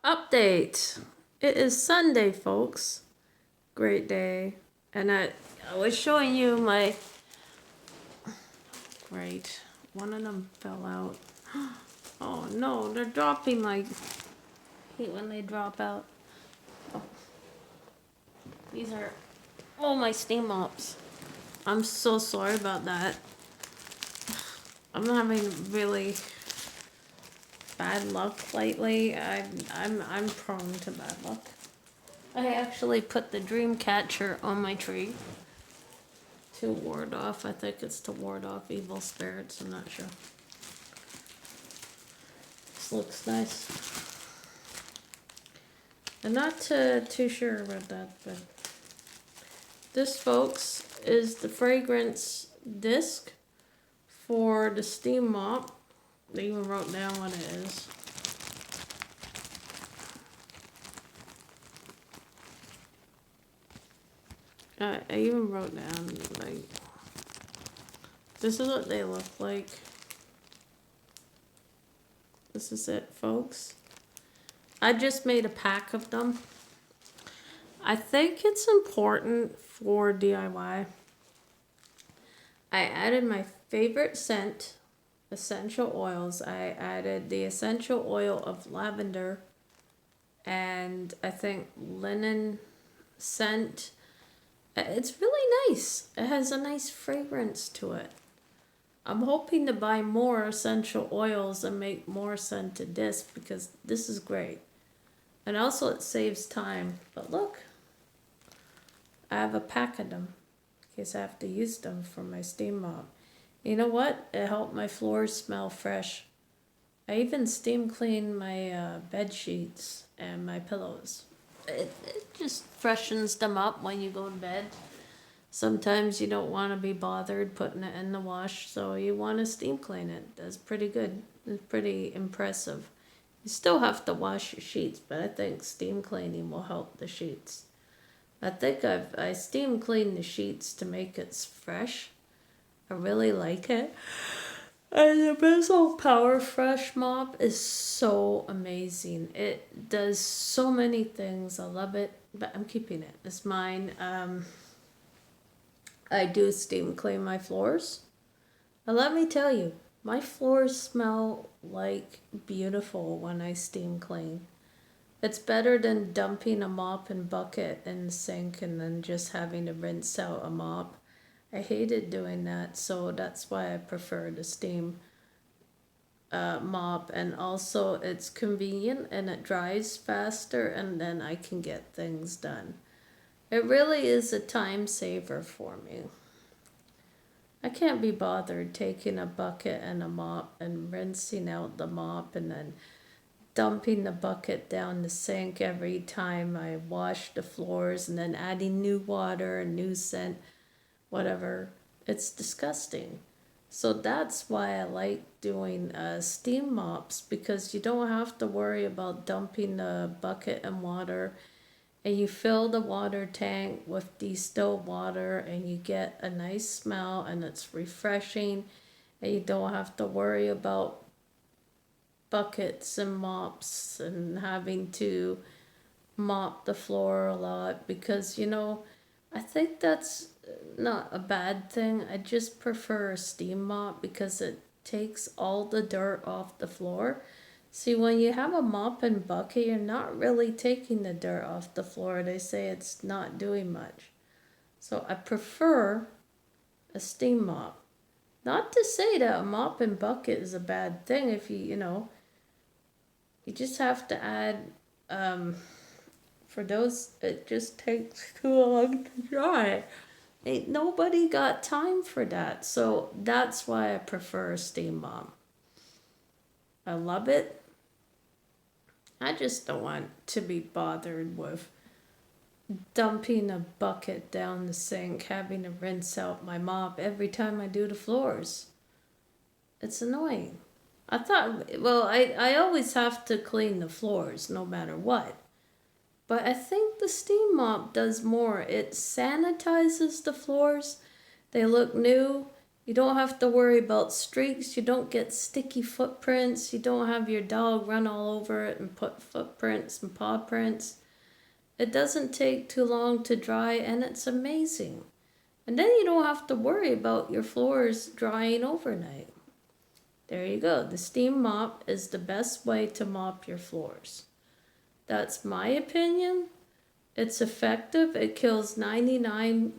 Update. It is Sunday, folks. Great day. And I was showing you my. Great. One of them fell out. Oh no, they're dropping my. Hate when they drop out. Oh, these are all my steam mops. I'm so sorry about that. I'm having really bad luck lately. I'm prone to bad luck. I actually put the dream catcher on my tree to ward off. I think it's to ward off evil spirits. I'm not sure. This looks nice. I'm not too sure about that, but this, folks, is the fragrance disc for the steam mop. They even wrote down what it is. I even wrote down, like, this is what they look like. This is it, folks. I just made a pack of them. I think it's important for DIY. I added my favorite scent, essential oils. I added the essential oil of lavender and I think linen scent. It's really nice. It has a nice fragrance to it. I'm hoping to buy more essential oils and make more scented discs because this is great. And also it saves time. But look, I have a pack of them in case I have to use them for my steam mop. You know what? It helped my floors smell fresh. I even steam clean my bed sheets and my pillows. It just freshens them up when you go to bed. Sometimes you don't want to be bothered putting it in the wash, so you want to steam clean it. That's pretty good. It's pretty impressive. You still have to wash your sheets, but I think steam cleaning will help the sheets. I think I steam clean the sheets to make it fresh. I really like it. And the Bissell Power Fresh mop is so amazing. It does so many things. I love it, but I'm keeping it. It's mine. I do steam clean my floors. And let me tell you, my floors smell like beautiful when I steam clean. It's better than dumping a mop and bucket in the sink and then just having to rinse out a mop. I hated doing that, so that's why I prefer the steam mop. And also, it's convenient and it dries faster, and then I can get things done. It really is a time saver for me. I can't be bothered taking a bucket and a mop and rinsing out the mop and then dumping the bucket down the sink every time I wash the floors and then adding new water and new scent, whatever. It's disgusting. So that's why I like doing steam mops because you don't have to worry about dumping the bucket and water, and you fill the water tank with distilled water and you get a nice smell and it's refreshing, and you don't have to worry about buckets and mops and having to mop the floor a lot because I think that's not a bad thing. I just prefer a steam mop because it takes all the dirt off the floor. See, when you have a mop and bucket, you're not really taking the dirt off the floor. They say it's not doing much. So I prefer a steam mop. Not to say that a mop and bucket is a bad thing if you just have to add, for those, it just takes too long to dry. Ain't nobody got time for that. So that's why I prefer a steam mop. I love it. I just don't want to be bothered with dumping a bucket down the sink, having to rinse out my mop every time I do the floors. It's annoying. I always have to clean the floors no matter what. But I think the steam mop does more. It sanitizes the floors. They look new. You don't have to worry about streaks. You don't get sticky footprints. You don't have your dog run all over it and put footprints and paw prints. It doesn't take too long to dry, and it's amazing. And then you don't have to worry about your floors drying overnight. There you go. The steam mop is the best way to mop your floors. That's my opinion. It's effective. It kills 99%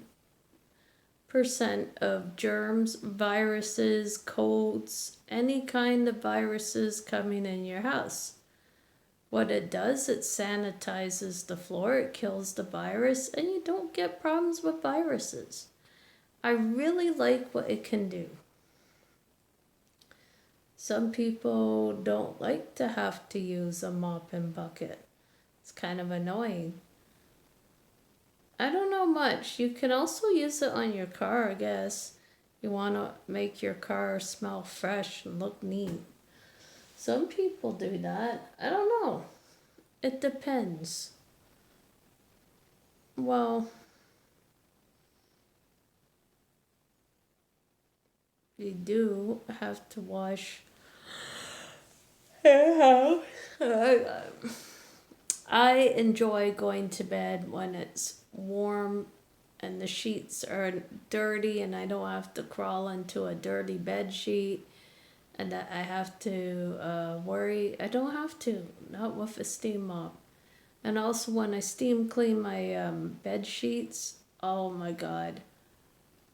of germs, viruses, colds, any kind of viruses coming in your house. What it does, it sanitizes the floor, it kills the virus, and you don't get problems with viruses. I really like what it can do. Some people don't like to have to use a mop and bucket. It's kind of annoying. I don't know much. You can also use it on your car, I guess. You want to make your car smell fresh and look neat. Some people do that. I don't know. It depends. Well, you do have to wash your house. I enjoy going to bed when it's warm and the sheets are dirty and I don't have to crawl into a dirty bed sheet and that I have to worry. I don't have to, not with a steam mop. And also when I steam clean my bed sheets, oh my God,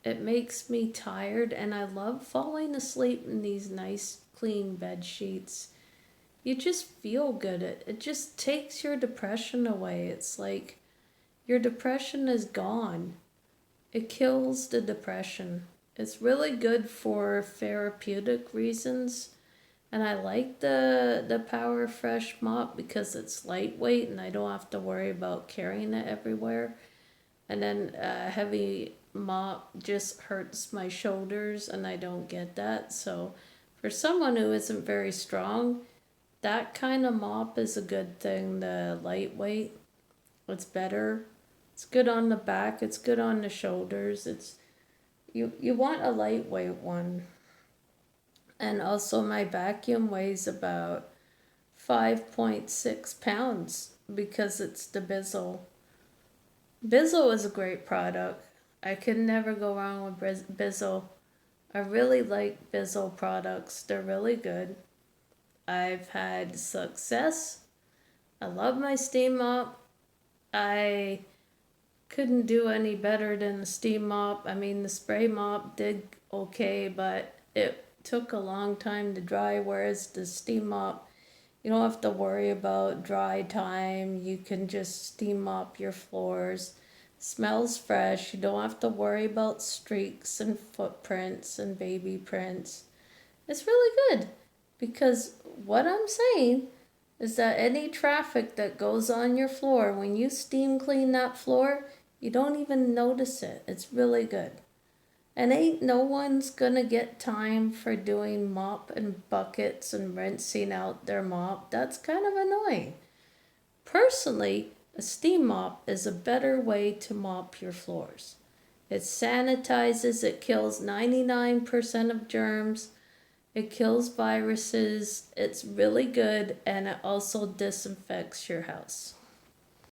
it makes me tired, and I love falling asleep in these nice clean bed sheets. You just feel good. It just takes your depression away. It's like your depression is gone. It kills the depression. It's really good for therapeutic reasons. And I like the Power Fresh mop because it's lightweight and I don't have to worry about carrying it everywhere. And then a heavy mop just hurts my shoulders and I don't get that. So for someone who isn't very strong, that kind of mop is a good thing. The lightweight, it's better. It's good on the back. It's good on the shoulders. You want a lightweight one. And also my vacuum weighs about 5.6 pounds because it's the Bizzle. Bizzle is a great product. I could never go wrong with Bizzle. I really like Bizzle products. They're really good. I've had success. I love my steam mop. I couldn't do any better than the steam mop. I mean, the spray mop did okay, but it took a long time to dry, whereas the steam mop, you don't have to worry about dry time. You can just steam mop your floors. Smells fresh. You don't have to worry about streaks and footprints and baby prints. It's really good because what I'm saying is that any traffic that goes on your floor, when you steam clean that floor, you don't even notice it. It's really good. And ain't no one's gonna get time for doing mop and buckets and rinsing out their mop. That's kind of annoying. Personally, a steam mop is a better way to mop your floors. It sanitizes, it kills 99% of germs, it kills viruses, it's really good, and it also disinfects your house.